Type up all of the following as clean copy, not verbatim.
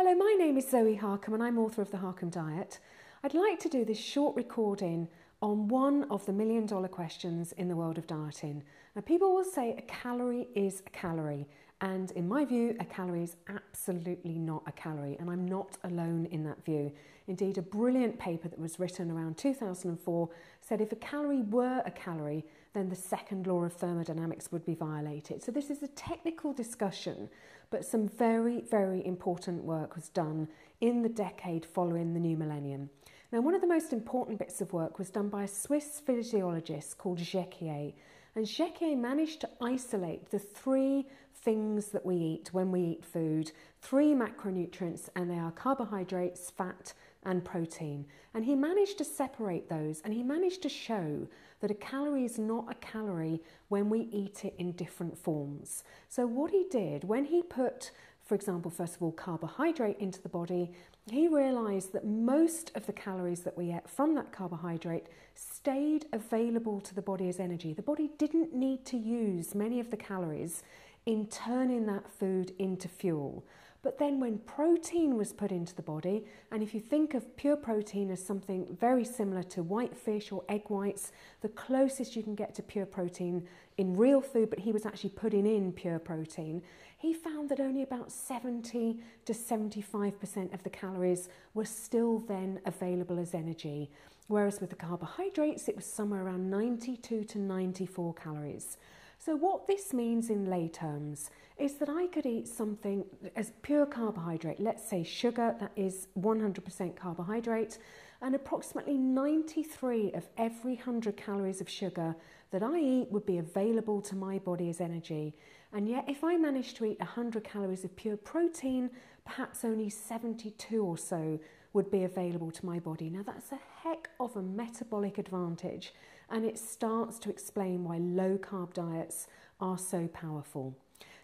Hello, my name is Zoe Harcombe and I'm author of The Harcombe Diet. I'd like to do this short recording on one of the million-dollar questions in the world of dieting. Now, people will say a calorie is a calorie, and in my view, a calorie is absolutely not a calorie, and I'm not alone in that view. Indeed, a brilliant paper that was written around 2004 said if a calorie were a calorie, then the second law of thermodynamics would be violated. So this is a technical discussion, but some very, very important work was done in the decade following the new millennium. Now, one of the most important bits of work was done by a Swiss physiologist called Jecquier, and Jecquier managed to isolate the three things that we eat when we eat food, three macronutrients, and they are carbohydrates, fat, and protein. And he managed to separate those, and he managed to show that a calorie is not a calorie when we eat it in different forms. So what he did, when he put, for example, first of all, carbohydrate into the body, he realised that most of the calories that we get from that carbohydrate stayed available to the body as energy. The body didn't need to use many of the calories in turning that food into fuel. But then when protein was put into the body, and if you think of pure protein as something very similar to white fish or egg whites, the closest you can get to pure protein in real food, but he was actually putting in pure protein, he found that only about 70 to 75% of the calories were still then available as energy. Whereas with the carbohydrates, it was somewhere around 92 to 94 calories. So what this means in lay terms is that I could eat something as pure carbohydrate, let's say sugar, that is 100% carbohydrate, and approximately 93 of every 100 calories of sugar that I eat would be available to my body as energy. And yet if I managed to eat 100 calories of pure protein, perhaps only 72 or so would be available to my body. Now that's a heck of a metabolic advantage, and it starts to explain why low carb diets are so powerful.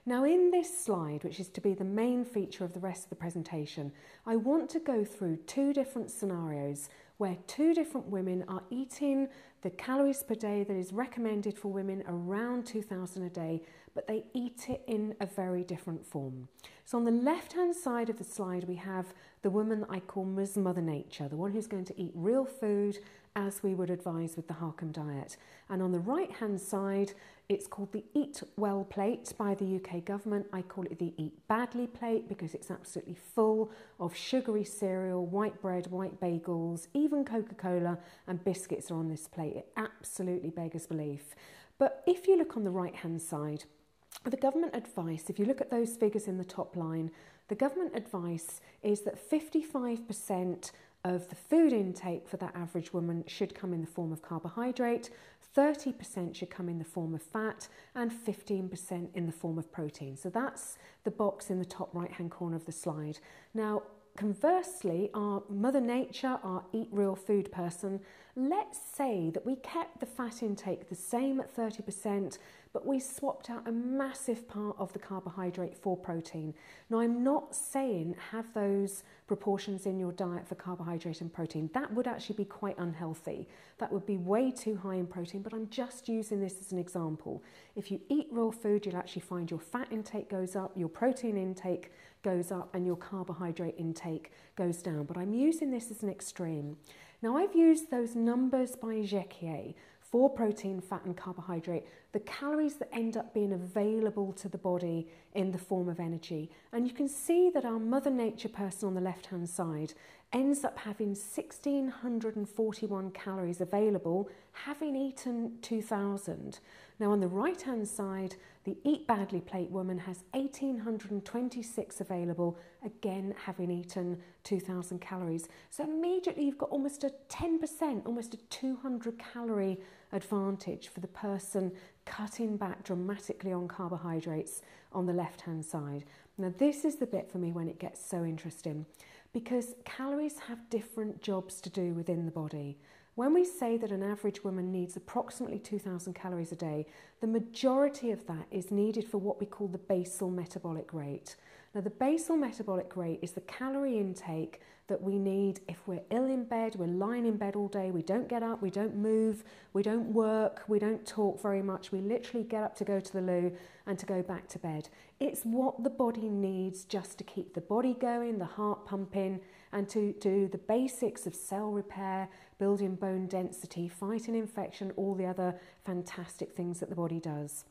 Now in this slide, which is to be the main feature of the rest of the presentation, I want to go through two different scenarios where two different women are eating the calories per day that is recommended for women around 2,000 a day, but they eat it in a very different form. So on the left-hand side of the slide, we have the woman that I call Ms. Mother Nature, the one who's going to eat real food as we would advise with the Harcombe diet. And on the right-hand side, it's called the Eat Well plate by the UK government. I call it the Eat Badly plate because it's absolutely full of sugary cereal, white bread, white bagels, even Coca-Cola and biscuits are on this plate. It absolutely beggars belief. But if you look on the right-hand side, the government advice, if you look at those figures in the top line, the government advice is that 55% of the food intake for that average woman should come in the form of carbohydrate, 30% should come in the form of fat, and 15% in the form of protein. So that's the box in the top right-hand corner of the slide. Now, conversely, our Mother Nature, our eat real food person, let's say that we kept the fat intake the same at 30%, but we swapped out a massive part of the carbohydrate for protein. Now, I'm not saying have those proportions in your diet for carbohydrate and protein. That would actually be quite unhealthy. That would be way too high in protein, but I'm just using this as an example. If you eat real food, you'll actually find your fat intake goes up, your protein intake goes up, and your carbohydrate intake goes down. But I'm using this as an extreme. Now, I've used those numbers by Jecquier for protein, fat and carbohydrate, the calories that end up being available to the body in the form of energy. And you can see that our Mother Nature person on the left-hand side ends up having 1,641 calories available, having eaten 2,000. Now on the right-hand side, the Eat Badly plate woman has 1,826 available, again having eaten 2,000 calories. So immediately you've got almost a 10%, almost a 200 calorie advantage for the person cutting back dramatically on carbohydrates on the left-hand side. Now this is the bit for me when it gets so interesting, because calories have different jobs to do within the body. When we say that an average woman needs approximately 2,000 calories a day, the majority of that is needed for what we call the basal metabolic rate. Now, the basal metabolic rate is the calorie intake that we need if we're ill in bed, we're lying in bed all day, we don't get up, we don't move, we don't work, we don't talk very much, we literally get up to go to the loo and to go back to bed. It's what the body needs just to keep the body going, the heart pumping, and to do the basics of cell repair, building bone density, fighting infection, all the other fantastic things that the body does.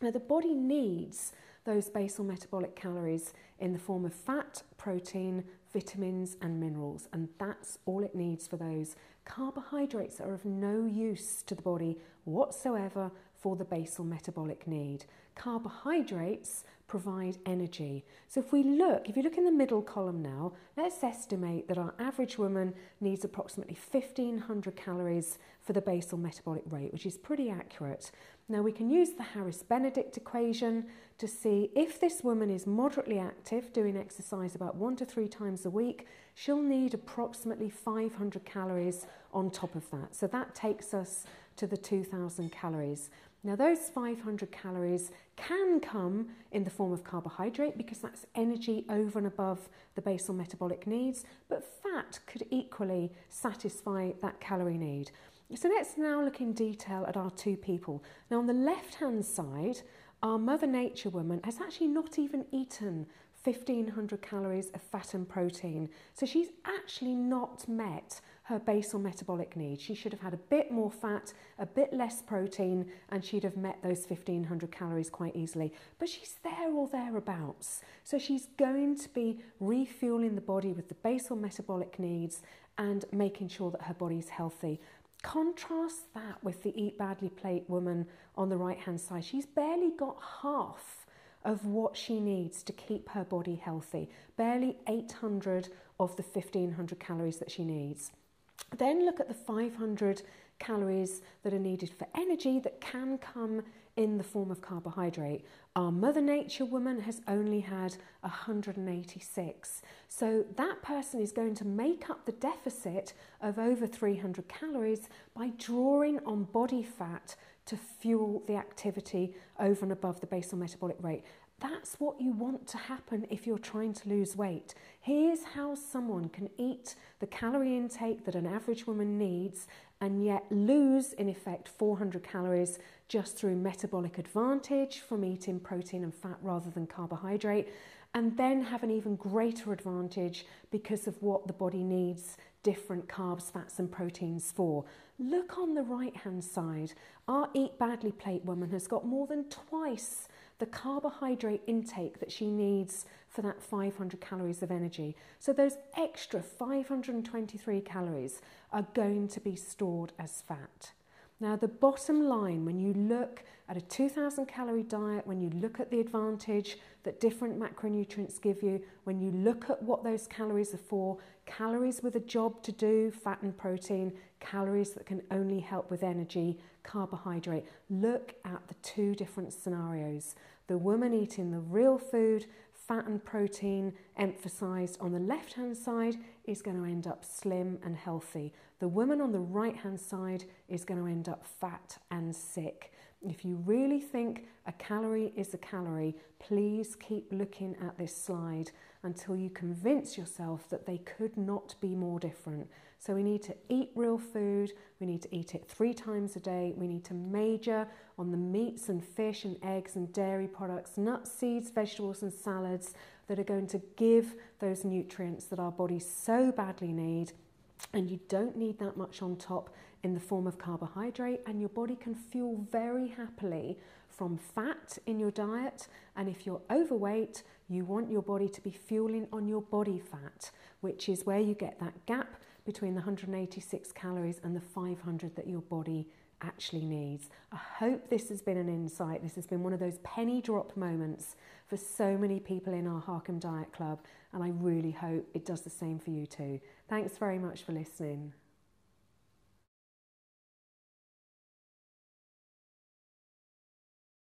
Now, the body needs those basal metabolic calories in the form of fat, protein, vitamins and minerals, and that's all it needs for those. Carbohydrates are of no use to the body whatsoever for the basal metabolic need. Carbohydrates provide energy. So if you look in the middle column now, let's estimate that our average woman needs approximately 1,500 calories for the basal metabolic rate, which is pretty accurate. Now we can use the Harris-Benedict equation to see if this woman is moderately active, doing exercise about 1 to 3 times a week, she'll need approximately 500 calories on top of that. So that takes us to the 2,000 calories. Now those 500 calories can come in the form of carbohydrate because that's energy over and above the basal metabolic needs, but fat could equally satisfy that calorie need. So let's now look in detail at our two people. Now on the left-hand side, our Mother Nature woman has actually not even eaten 1,500 calories of fat and protein. So she's actually not met her basal metabolic needs. She should have had a bit more fat, a bit less protein, and she'd have met those 1,500 calories quite easily. But she's there or thereabouts. So she's going to be refueling the body with the basal metabolic needs and making sure that her body's healthy. Contrast that with the Eat Badly plate woman on the right-hand side. She's barely got half of what she needs to keep her body healthy, barely 800 of the 1,500 calories that she needs. Then look at the 500 calories that are needed for energy that can come in the form of carbohydrate. Our Mother Nature woman has only had 186. So that person is going to make up the deficit of over 300 calories by drawing on body fat to fuel the activity over and above the basal metabolic rate. That's what you want to happen if you're trying to lose weight. Here's how someone can eat the calorie intake that an average woman needs and yet lose, in effect, 400 calories just through metabolic advantage from eating protein and fat rather than carbohydrate, and then have an even greater advantage because of what the body needs different carbs, fats and proteins for. Look on the right-hand side. Our Eat Badly plate woman has got more than twice the carbohydrate intake that she needs for that 500 calories of energy. So those extra 523 calories are going to be stored as fat. Now the bottom line, when you look at a 2,000 calorie diet, when you look at the advantage that different macronutrients give you, when you look at what those calories are for, calories with a job to do, fat and protein, calories that can only help with energy, carbohydrate. Look at the two different scenarios. The woman eating the real food, fat and protein emphasised on the left-hand side is going to end up slim and healthy. The woman on the right-hand side is going to end up fat and sick. If you really think a calorie is a calorie, please keep looking at this slide until you convince yourself that they could not be more different. So we need to eat real food, we need to eat it 3 times a day, we need to major on the meats and fish and eggs and dairy products, nuts, seeds, vegetables and salads that are going to give those nutrients that our bodies so badly need. And you don't need that much on top in the form of carbohydrate, and your body can fuel very happily from fat in your diet. And if you're overweight, you want your body to be fueling on your body fat, which is where you get that gap between the 186 calories and the 500 that your body actually needs. I hope this has been an insight. This has been one of those penny drop moments for so many people in our Harkham Diet Club, and I really hope it does the same for you too. Thanks very much for listening.